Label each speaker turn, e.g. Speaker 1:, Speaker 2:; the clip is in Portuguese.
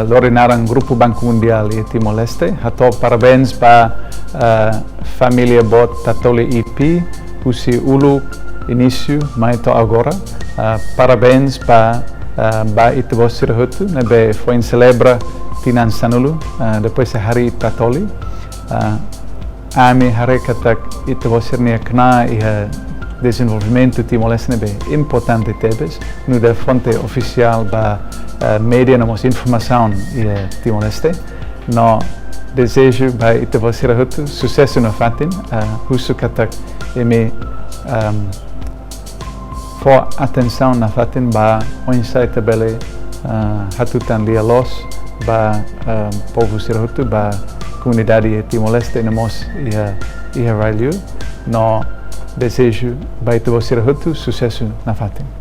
Speaker 1: Lorinaran Grupo Banku Mundiál iha Timor-Leste. Hato parabéns para família bot TATOLI-Felisitasaun, husi ulu início, maito agora. Parabéns para ba itu bosir hutu, nebe foi celebra tinan sanulu, depois hari TATOLI. Ami hari katak itu bosir nia kena iha desenvolvimento Timor-Leste nebe importante tebes, no da fonte ofisiál ba média namos informasaun iha Timor-Leste. No desejo ba itu bosir hutu sucesso no fatin, husu katak eme for atenção na fatin ba onsite tabele hatutan dia loos ba povo sirhutu ba comunidade Timor-Leste namos iha Reprezentante no desejo ba itu sirhutu sucesso na fatin.